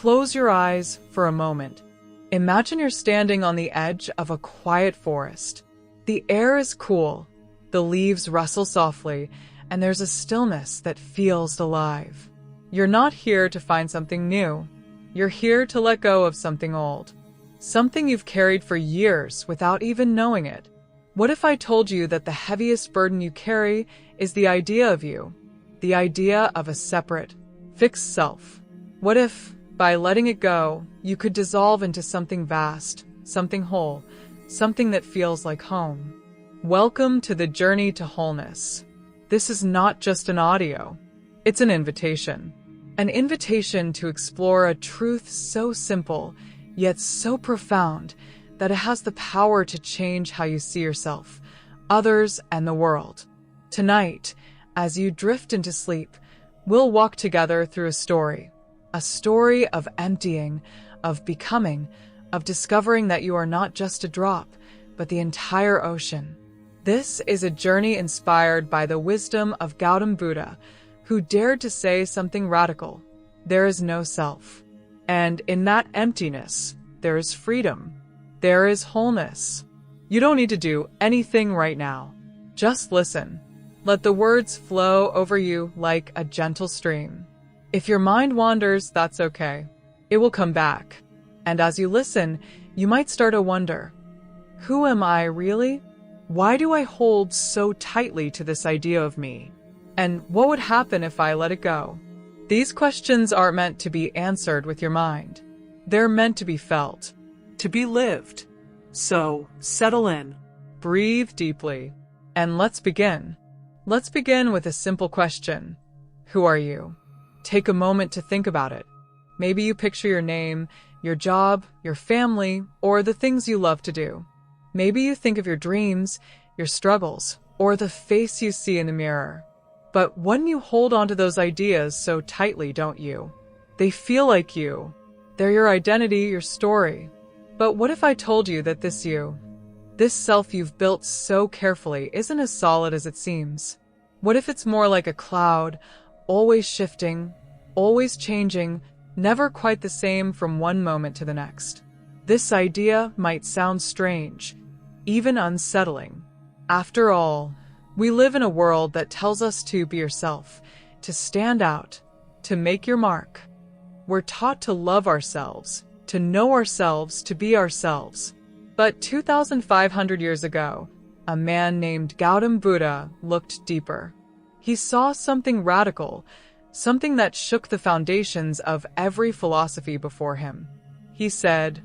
Close your eyes for a moment. Imagine you're standing on the edge of a quiet forest. The air is cool, the leaves rustle softly, and there's a stillness that feels alive. You're not here to find something new. You're here to let go of something old. Something you've carried for years without even knowing it. What if I told you that the heaviest burden you carry is the idea of you? The idea of a separate, fixed self? What if, by letting it go, you could dissolve into something vast, something whole, something that feels like home? Welcome to the journey to wholeness. This is not just an audio. It's an invitation. An invitation to explore a truth so simple, yet so profound, that it has the power to change how you see yourself, others, and the world. Tonight, as you drift into sleep, we'll walk together through a story of emptying, of becoming, of discovering that you are not just a drop, but the entire ocean. This is a journey inspired by the wisdom of Gautam Buddha, who dared to say something radical. There is no self. And in that emptiness, there is freedom. There is wholeness. You don't need to do anything right now. Just listen. Let the words flow over you like a gentle stream. If your mind wanders, that's okay. It will come back. And as you listen, you might start to wonder, who am I really? Why do I hold so tightly to this idea of me? And what would happen if I let it go? These questions aren't meant to be answered with your mind. They're meant to be felt, to be lived. So, settle in, breathe deeply, and let's begin. Let's begin with a simple question. Who are you? Take a moment to think about it. Maybe you picture your name, your job, your family, or the things you love to do. Maybe you think of your dreams, your struggles, or the face you see in the mirror. But when you hold on to those ideas so tightly, don't you? They feel like you. They're your identity, your story. But what if I told you that this you, this self you've built so carefully, isn't as solid as it seems? What if it's more like a cloud, always shifting, always changing, never quite the same from one moment to the next? This idea might sound strange, even unsettling. After all, we live in a world that tells us to be yourself, to stand out, to make your mark. We're taught to love ourselves, to know ourselves, to be ourselves. But 2,500 years ago, a man named Gautam Buddha looked deeper. He saw something radical, something that shook the foundations of every philosophy before him. He said,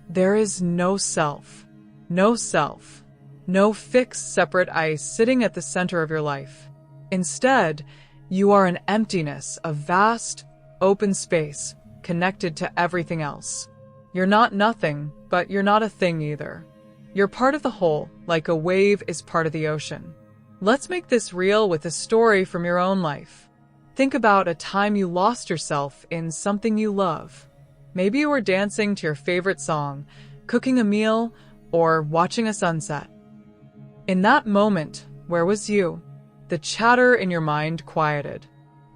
"There is no self, no self. No fixed, separate I sitting at the center of your life. Instead, you are an emptiness, a vast, open space, connected to everything else. You're not nothing, but you're not a thing either. You're part of the whole, like a wave is part of the ocean." Let's make this real with a story from your own life. Think about a time you lost yourself in something you love. Maybe you were dancing to your favorite song, cooking a meal, or watching a sunset. In that moment, where was you? The chatter in your mind quieted.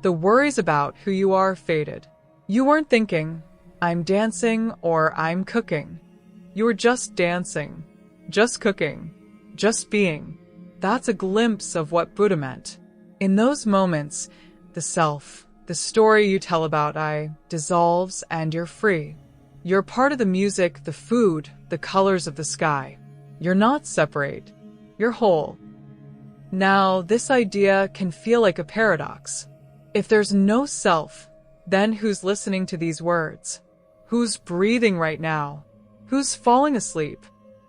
The worries about who you are faded. You weren't thinking, "I'm dancing" or "I'm cooking." You were just dancing, just cooking, just being. That's a glimpse of what Buddha meant. In those moments, the self, the story you tell about I, dissolves and you're free. You're part of the music, the food, the colors of the sky. You're not separate. You're whole. Now, this idea can feel like a paradox. If there's no self, then who's listening to these words? Who's breathing right now? Who's falling asleep?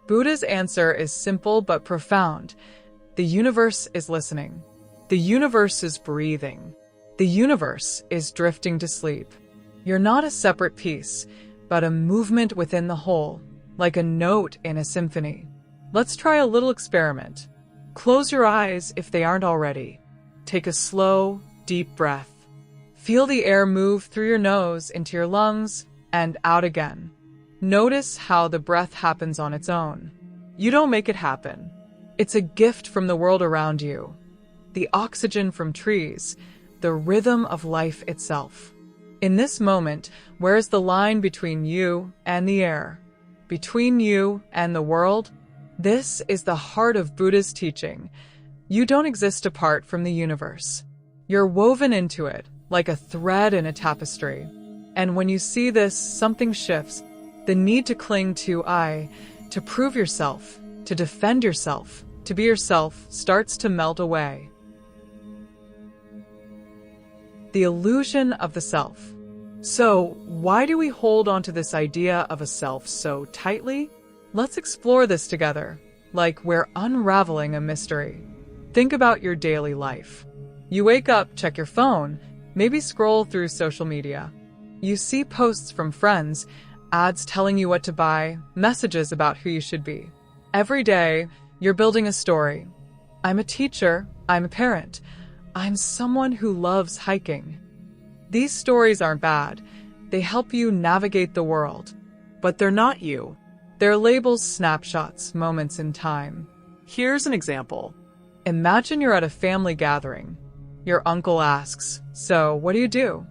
Buddha's answer is simple but profound. The universe is listening. The universe is breathing. The universe is drifting to sleep. You're not a separate piece, but a movement within the whole, like a note in a symphony. Let's try a little experiment. Close your eyes if they aren't already. Take a slow, deep breath. Feel the air move through your nose into your lungs and out again. Notice how the breath happens on its own. You don't make it happen. It's a gift from the world around you. The oxygen from trees, the rhythm of life itself. In this moment, Where's the line between you and the air? Between you and the world? This is the heart of Buddha's teaching. You don't exist apart from the universe. You're woven into it, like a thread in a tapestry. And when you see this, something shifts. The need to cling to I, to prove yourself, to defend yourself, to be yourself, starts to melt away. The illusion of the self. So, why do we hold onto this idea of a self so tightly? Let's explore this together, like we're unraveling a mystery. Think about your daily life. You wake up, check your phone, maybe scroll through social media. You see posts from friends, ads telling you what to buy, messages about who you should be. Every day, you're building a story. I'm a teacher, I'm a parent, I'm someone who loves hiking. These stories aren't bad. They help you navigate the world. But they're not you. They're labels, snapshots, moments in time. Here's an example. Imagine you're at a family gathering. Your uncle asks, "So, what do you do?"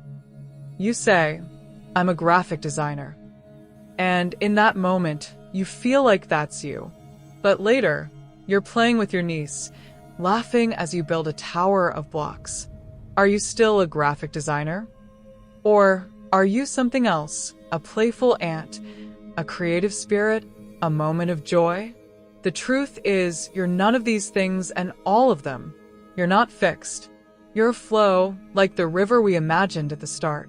You say, "I'm a graphic designer." And in that moment, you feel like that's you. But later, you're playing with your niece, laughing as you build a tower of blocks. Are you still a graphic designer? Or are you something else, a playful ant, a creative spirit, a moment of joy? The truth is, you're none of these things and all of them. You're not fixed. You're a flow, like the river we imagined at the start.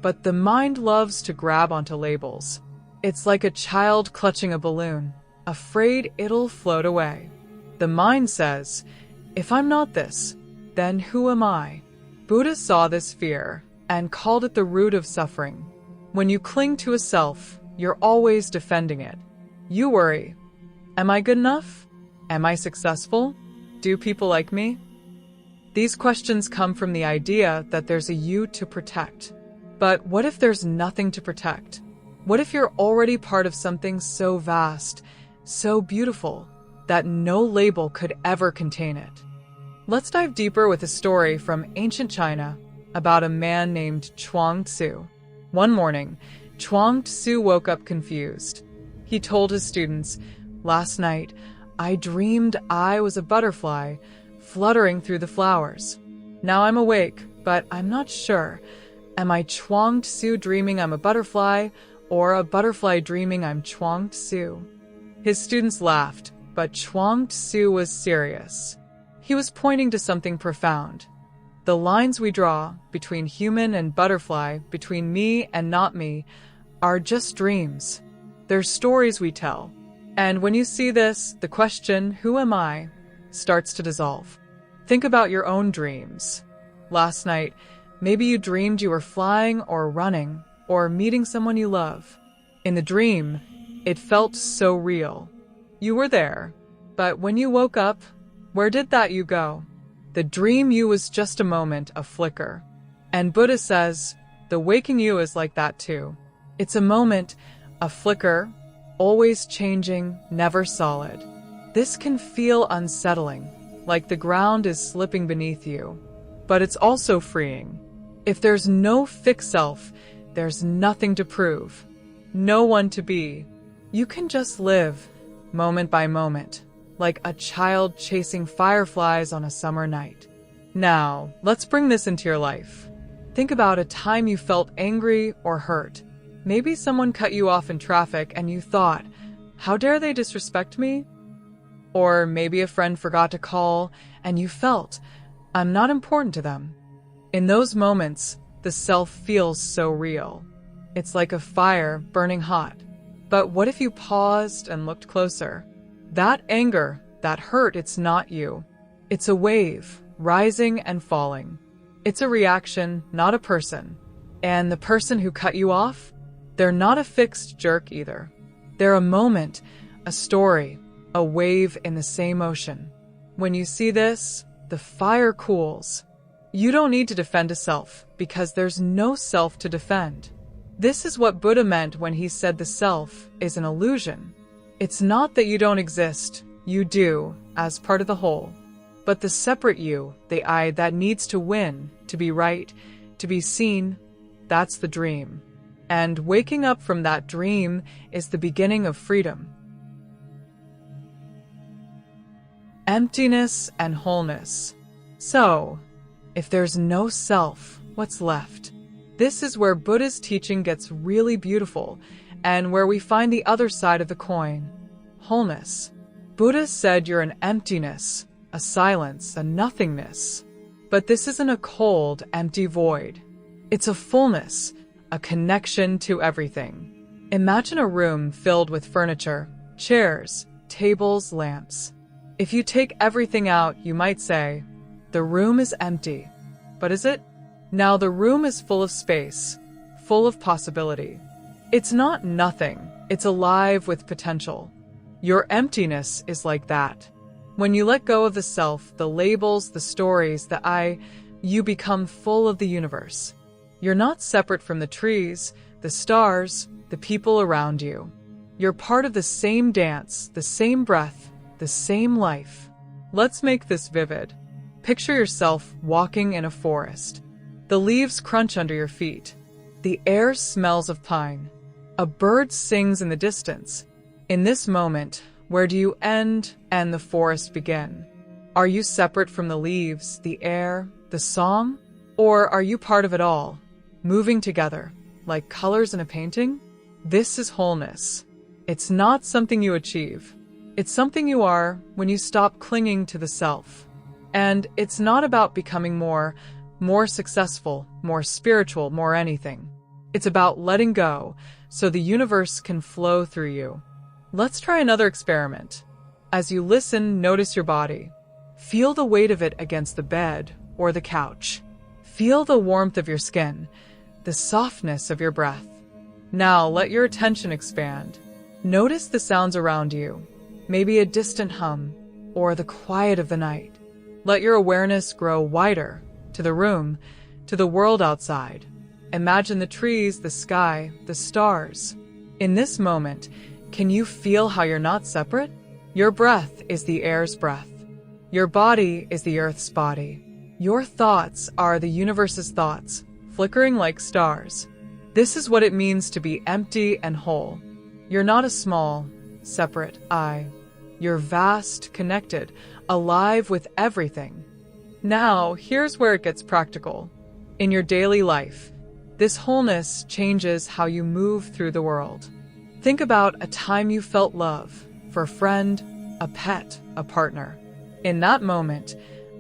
But the mind loves to grab onto labels. It's like a child clutching a balloon, afraid it'll float away. The mind says, if I'm not this, then who am I? Buddha saw this fear and called it the root of suffering. When you cling to a self, you're always defending it. You worry, am I good enough? Am I successful? Do people like me? These questions come from the idea that there's a you to protect. But what if there's nothing to protect? What if you're already part of something so vast, so beautiful, that no label could ever contain it? Let's dive deeper with a story from ancient China about a man named Chuang Tzu. One morning, Chuang Tzu woke up confused. He told his students, "Last night, I dreamed I was a butterfly fluttering through the flowers. Now I'm awake, but I'm not sure. Am I Chuang Tzu dreaming I'm a butterfly, or a butterfly dreaming I'm Chuang Tzu?" His students laughed, but Chuang Tzu was serious. He was pointing to something profound. The lines we draw between human and butterfly, between me and not me, are just dreams. They're stories we tell. And when you see this, the question, who am I, starts to dissolve. Think about your own dreams. Last night, maybe you dreamed you were flying or running or meeting someone you love. In the dream, it felt so real. You were there. But when you woke up, where did that you go? The dream you was just a moment, a flicker. And Buddha says, the waking you is like that too. It's a moment, a flicker, always changing, never solid. This can feel unsettling, like the ground is slipping beneath you. But it's also freeing. If there's no fixed self, there's nothing to prove, no one to be. You can just live, moment by moment, like a child chasing fireflies on a summer night. Now, let's bring this into your life. Think about a time you felt angry or hurt. Maybe someone cut you off in traffic and you thought, how dare they disrespect me? Or maybe a friend forgot to call and you felt, I'm not important to them. In those moments, the self feels so real. It's like a fire burning hot. But what if you paused and looked closer? That anger, that hurt, it's not you. It's a wave, rising and falling. It's a reaction, not a person. And the person who cut you off, they're not a fixed jerk either. They're a moment, a story, a wave in the same ocean. When you see this, the fire cools. You don't need to defend a self, because there's no self to defend. This is what Buddha meant when he said the self is an illusion. It's not that you don't exist, you do, as part of the whole. But the separate you, the I that needs to win, to be right, to be seen, that's the dream. And waking up from that dream is the beginning of freedom. Emptiness and wholeness. So, if there's no self, what's left? This is where Buddha's teaching gets really beautiful, and where we find the other side of the coin. Wholeness. Buddha said you're an emptiness, a silence, a nothingness. But this isn't a cold, empty void. It's a fullness, a connection to everything. Imagine a room filled with furniture, chairs, tables, lamps. If you take everything out, you might say, the room is empty. But is it? Now the room is full of space, full of possibility. It's not nothing, it's alive with potential. Your emptiness is like that. When you let go of the self, the labels, the stories, the I, you become full of the universe. You're not separate from the trees, the stars, the people around you. You're part of the same dance, the same breath, the same life. Let's make this vivid. Picture yourself walking in a forest. The leaves crunch under your feet. The air smells of pine. A bird sings in the distance. In this moment, where do you end and the forest begin? Are you separate from the leaves, the air, the song? Or are you part of it all, moving together, like colors in a painting? This is wholeness. It's not something you achieve. It's something you are when you stop clinging to the self. And it's not about becoming more successful, more spiritual, more anything. It's about letting go so the universe can flow through you. Let's try another experiment. As you listen, notice your body. Feel the weight of it against the bed or the couch. Feel the warmth of your skin, the softness of your breath. Now let your attention expand. Notice the sounds around you. Maybe a distant hum, or the quiet of the night. Let your awareness grow wider, to the room, to the world outside. Imagine the trees, the sky, the stars. In this moment, can you feel how you're not separate? Your breath is the air's breath. Your body is the earth's body. Your thoughts are the universe's thoughts, flickering like stars. This is what it means to be empty and whole. You're not a small, separate I. You're vast, connected, alive with everything. Now, here's where it gets practical. In your daily life, this wholeness changes how you move through the world. Think about a time you felt love for a friend, a pet, a partner. In that moment,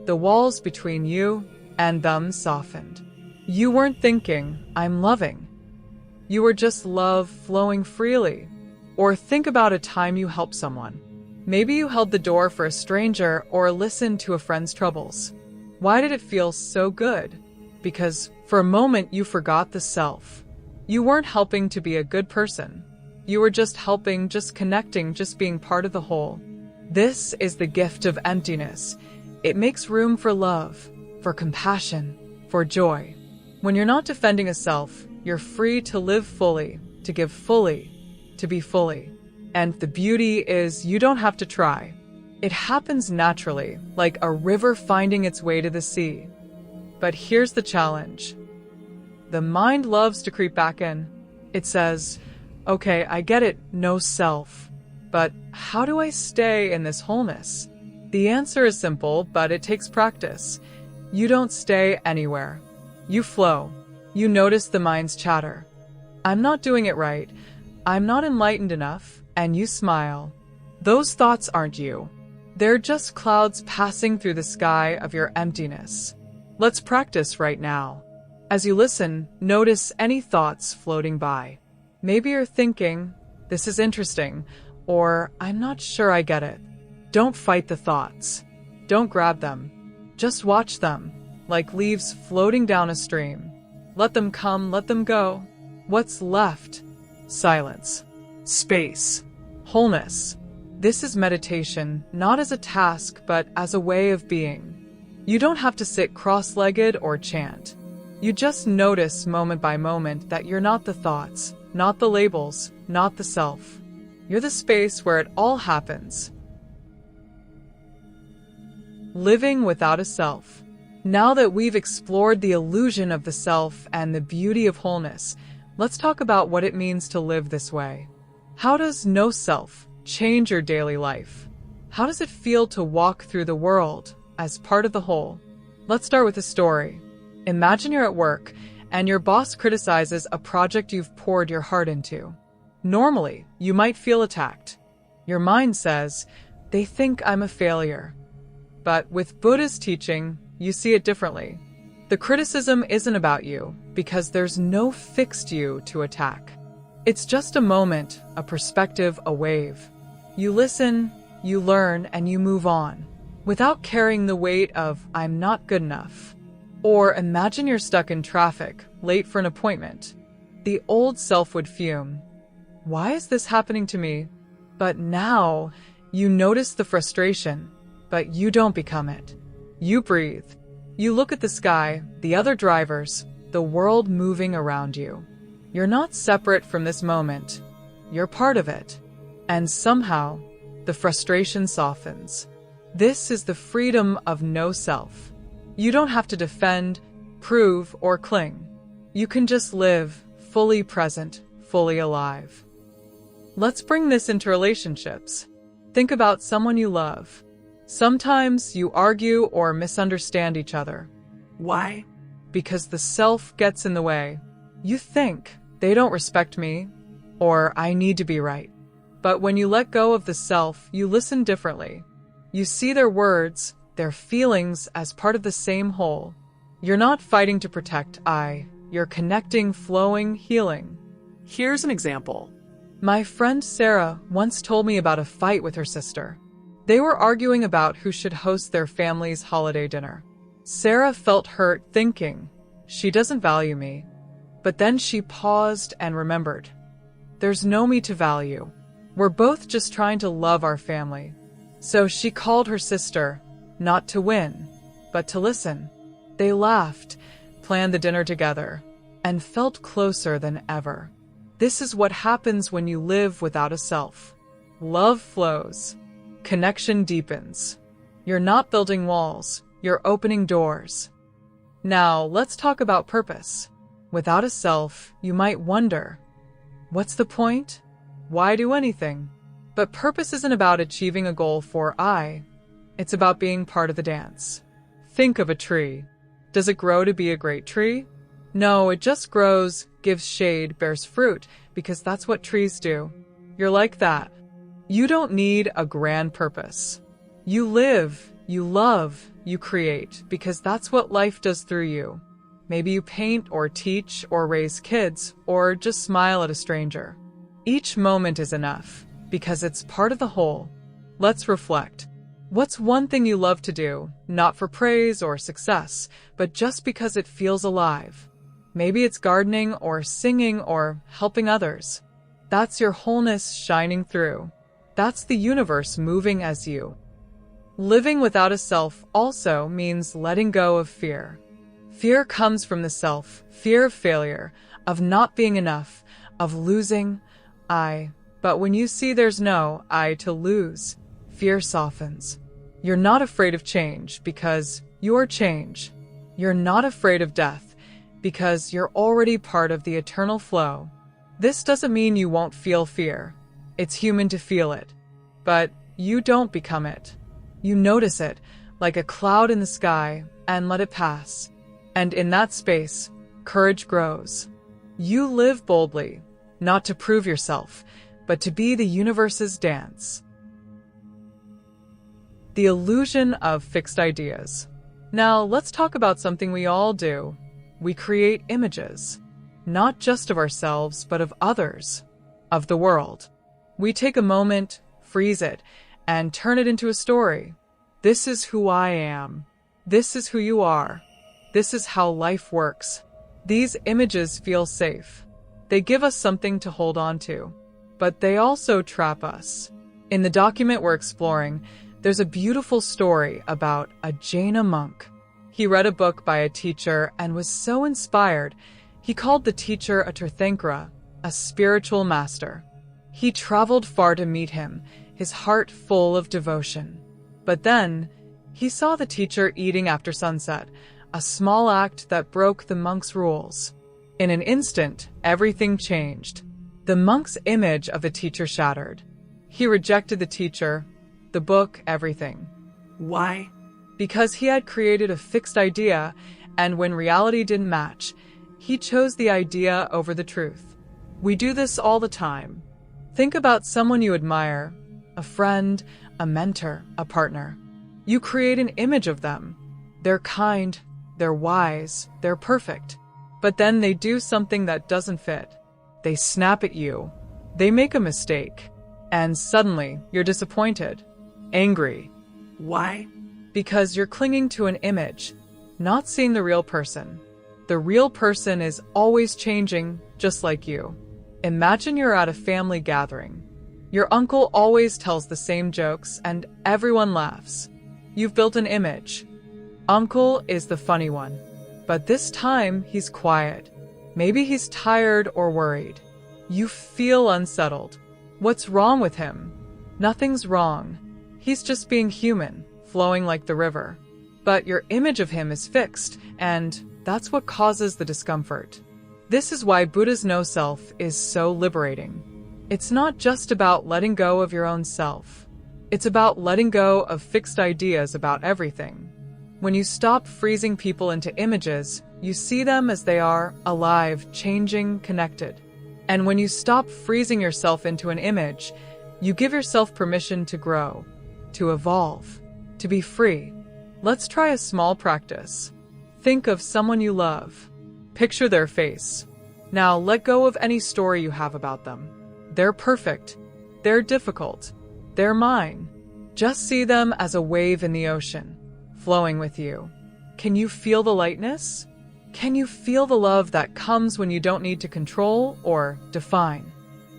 the walls between you and them softened. You weren't thinking, I'm loving. You were just love flowing freely. Or think about a time you helped someone. Maybe you held the door for a stranger or listened to a friend's troubles. Why did it feel so good? Because for a moment you forgot the self. You weren't helping to be a good person. You were just helping, just connecting, just being part of the whole. This is the gift of emptiness. It makes room for love, for compassion, for joy. When you're not defending a self, you're free to live fully, to give fully, to be fully. And the beauty is you don't have to try. It happens naturally, like a river finding its way to the sea. But here's the challenge. The mind loves to creep back in. It says, okay, I get it, no self. But how do I stay in this wholeness? The answer is simple, but it takes practice. You don't stay anywhere. You flow. You notice the mind's chatter. I'm not doing it right. I'm not enlightened enough. And you smile. Those thoughts aren't you. They're just clouds passing through the sky of your emptiness. Let's practice right now. As you listen, notice any thoughts floating by. Maybe you're thinking, this is interesting, or I'm not sure I get it. Don't fight the thoughts. Don't grab them. Just watch them, like leaves floating down a stream. Let them come, let them go. What's left? Silence. Space. Wholeness. This is meditation, not as a task, but as a way of being. You don't have to sit cross-legged or chant. You just notice moment by moment that you're not the thoughts, not the labels, not the self. You're the space where it all happens. Living without a self. Now that we've explored the illusion of the self and the beauty of wholeness, let's talk about what it means to live this way. How does no self change your daily life? How does it feel to walk through the world as part of the whole? Let's start with a story. Imagine you're at work and your boss criticizes a project you've poured your heart into. Normally, you might feel attacked. Your mind says, they think I'm a failure. But with Buddha's teaching, you see it differently. The criticism isn't about you because there's no fixed you to attack. It's just a moment, a perspective, a wave. You listen, you learn, and you move on without carrying the weight of I'm not good enough. Or imagine you're stuck in traffic, late for an appointment. The old self would fume. Why is this happening to me? But now you notice the frustration, but you don't become it. You breathe. You look at the sky, the other drivers, the world moving around you. You're not separate from this moment. You're part of it. And somehow, the frustration softens. This is the freedom of no self. You don't have to defend, prove, or cling. You can just live, fully present, fully alive. Let's bring this into relationships. Think about someone you love. Sometimes you argue or misunderstand each other. Why? Because the self gets in the way. You think, they don't respect me, or I need to be right. But when you let go of the self, you listen differently. You see their words, their feelings as part of the same whole. You're not fighting to protect I. You're connecting, flowing, healing. Here's an example. My friend Sarah once told me about a fight with her sister. They were arguing about who should host their family's holiday dinner. Sarah felt hurt, thinking, she doesn't value me. But then she paused and remembered. There's no me to value. We're both just trying to love our family. So she called her sister, not to win, but to listen. They laughed, planned the dinner together, and felt closer than ever. This is what happens when you live without a self. Love flows. Connection deepens. You're not building walls, you're opening doors. Now, let's talk about purpose. Without a self, you might wonder, what's the point? Why do anything? But purpose isn't about achieving a goal for I. It's about being part of the dance. Think of a tree. Does it grow to be a great tree? No, it just grows, gives shade, bears fruit, because that's what trees do. You're like that. You don't need a grand purpose. You live, you love, you create, because that's what life does through you. Maybe you paint or teach or raise kids or just smile at a stranger. Each moment is enough, because it's part of the whole. Let's reflect. What's one thing you love to do, not for praise or success, but just because it feels alive? Maybe it's gardening or singing or helping others. That's your wholeness shining through. That's the universe moving as you. Living without a self also means letting go of fear. Fear comes from the self, fear of failure, of not being enough, of losing I. But when you see there's no I to lose, fear softens. You're not afraid of change because you're change. You're not afraid of death because you're already part of the eternal flow. This doesn't mean you won't feel fear. It's human to feel it. But you don't become it. You notice it, like a cloud in the sky, and let it pass. And in that space, courage grows. You live boldly, not to prove yourself, but to be the universe's dance. The illusion of fixed ideas. Now, let's talk about something we all do. We create images, not just of ourselves, but of others, of the world. We take a moment, freeze it, and turn it into a story. This is who I am. This is who you are. This is how life works. These images feel safe. They give us something to hold on to, but they also trap us. In the document we're exploring, there's a beautiful story about a Jaina monk. He read a book by a teacher and was so inspired, he called the teacher a Tirthankara, a spiritual master. He traveled far to meet him, his heart full of devotion. But then, he saw the teacher eating after sunset, a small act that broke the monk's rules. In an instant, everything changed. The monk's image of a teacher shattered. He rejected the teacher, the book, everything. Why? Because he had created a fixed idea, and when reality didn't match, he chose the idea over the truth. We do this all the time. Think about someone you admire, a friend, a mentor, a partner. You create an image of them. They're kind, they're wise, they're perfect. But then they do something that doesn't fit. They snap at you. They make a mistake. And suddenly, you're disappointed, angry. Why? Because you're clinging to an image, not seeing the real person. The real person is always changing, just like you. Imagine you're at a family gathering. Your uncle always tells the same jokes and everyone laughs. You've built an image. Uncle is the funny one. But this time, he's quiet. Maybe he's tired or worried. You feel unsettled. What's wrong with him? Nothing's wrong. He's just being human, flowing like the river. But your image of him is fixed, and that's what causes the discomfort. This is why Buddha's no-self is so liberating. It's not just about letting go of your own self. It's about letting go of fixed ideas about everything. When you stop freezing people into images, you see them as they are, alive, changing, connected. And when you stop freezing yourself into an image, you give yourself permission to grow, to evolve, to be free. Let's try a small practice. Think of someone you love. Picture their face. Now let go of any story you have about them. They're perfect. They're difficult. They're mine. Just see them as a wave in the ocean, flowing with you. Can you feel the lightness? Can you feel the love that comes when you don't need to control or define?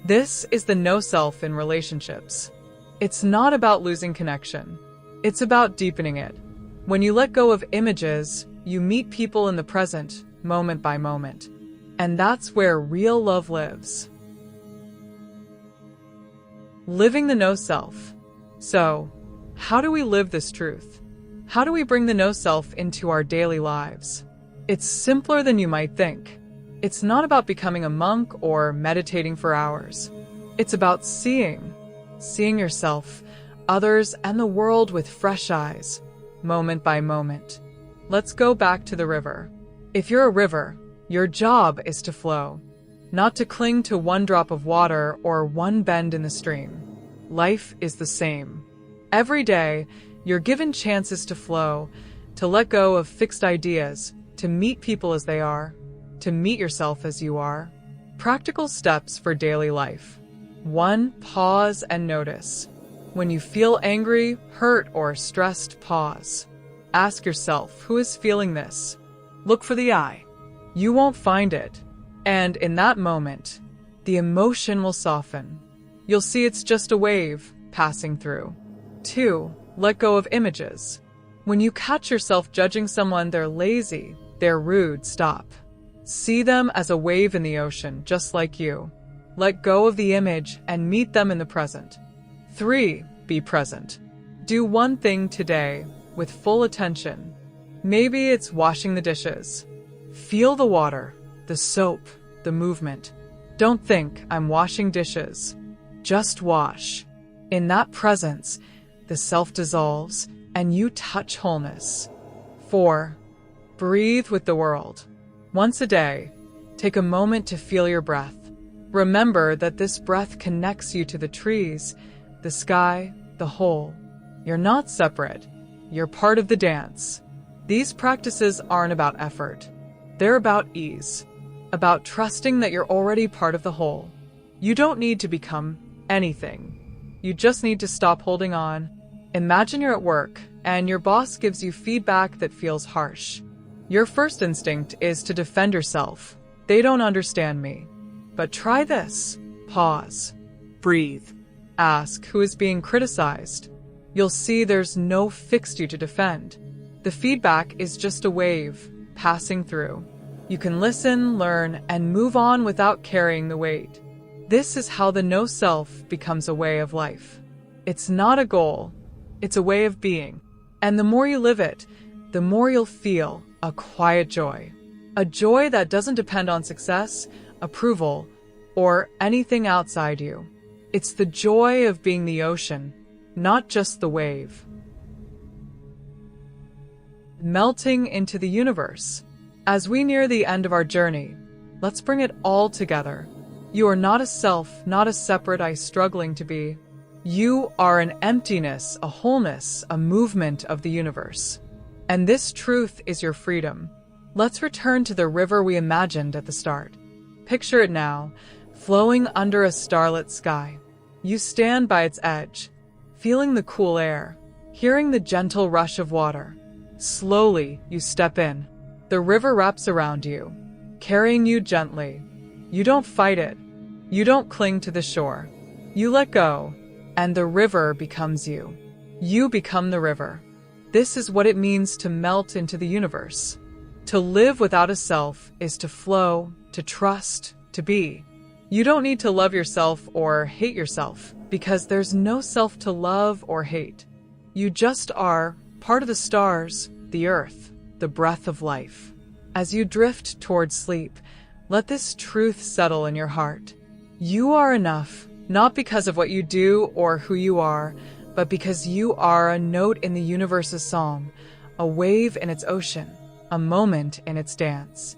This is the no-self in relationships. It's not about losing connection. It's about deepening it. When you let go of images, you meet people in the present, moment by moment. And that's where real love lives. Living the no-self. So, how do we live this truth? How do we bring the no-self into our daily lives? It's simpler than you might think. It's not about becoming a monk or meditating for hours. It's about seeing yourself, others, and the world with fresh eyes, moment by moment. Let's go back to the river. If you're a river, your job is to flow, not to cling to one drop of water or one bend in the stream. Life is the same. Every day, you're given chances to flow, to let go of fixed ideas, to meet people as they are, to meet yourself as you are. Practical steps for daily life. 1. Pause and notice. When you feel angry, hurt, or stressed, pause. Ask yourself, who is feeling this? Look for the I. You won't find it. And in that moment, the emotion will soften. You'll see it's just a wave passing through. 2. Let go of images. When you catch yourself judging someone, they're lazy, they're rude, stop. See them as a wave in the ocean, just like you. Let go of the image and meet them in the present. 3. Be present. Do one thing today with full attention. Maybe it's washing the dishes. Feel the water, the soap, the movement. Don't think, I'm washing dishes. Just wash. In that presence, the self dissolves and you touch wholeness. 4. Breathe with the world. Once a day, take a moment to feel your breath. Remember that this breath connects you to the trees, the sky, the whole. You're not separate. You're part of the dance. These practices aren't about effort. They're about ease, about trusting that you're already part of the whole. You don't need to become anything. You just need to stop holding on. Imagine you're at work and your boss gives you feedback that feels harsh. Your first instinct is to defend yourself. They don't understand me. But try this. Pause. Breathe. Ask who is being criticized. You'll see there's no fixed you to defend. The feedback is just a wave passing through. You can listen, learn, and move on without carrying the weight. This is how the no-self becomes a way of life. It's not a goal. It's a way of being. And the more you live it, the more you'll feel a quiet joy. A joy that doesn't depend on success, approval, or anything outside you. It's the joy of being the ocean, not just the wave. Melting into the universe. As we near the end of our journey, let's bring it all together. You are not a self, not a separate I struggling to be. You are an emptiness, a wholeness, a movement of the universe. And this truth is your freedom. Let's return to the river we imagined at the start. Picture it now, flowing under a starlit sky. You stand by its edge, feeling the cool air, hearing the gentle rush of water. Slowly, you step in. The river wraps around you, carrying you gently. You don't fight it. You don't cling to the shore. You let go, and the river becomes you. You become the river. This is what it means to melt into the universe. To live without a self is to flow, to trust, to be. You don't need to love yourself or hate yourself, because there's no self to love or hate. You just are part of the stars, the earth, the breath of life. As you drift towards sleep, let this truth settle in your heart. You are enough, not because of what you do or who you are, but because you are a note in the universe's song, a wave in its ocean, a moment in its dance.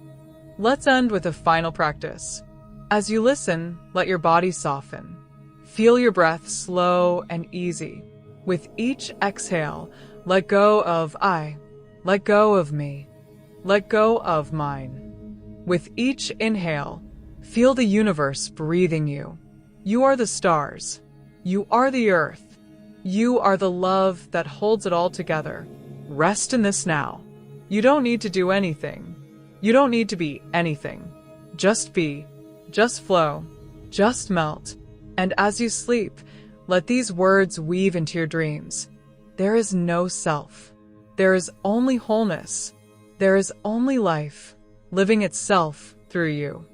Let's end with a final practice. As you listen, let your body soften. Feel your breath slow and easy. With each exhale, let go of I, let go of me, let go of mine. With each inhale, feel the universe breathing you. You are the stars. You are the earth. You are the love that holds it all together. Rest in this now. You don't need to do anything. You don't need to be anything. Just be, just flow, just melt. And as you sleep, let these words weave into your dreams. There is no self. There is only wholeness. There is only life, living itself through you.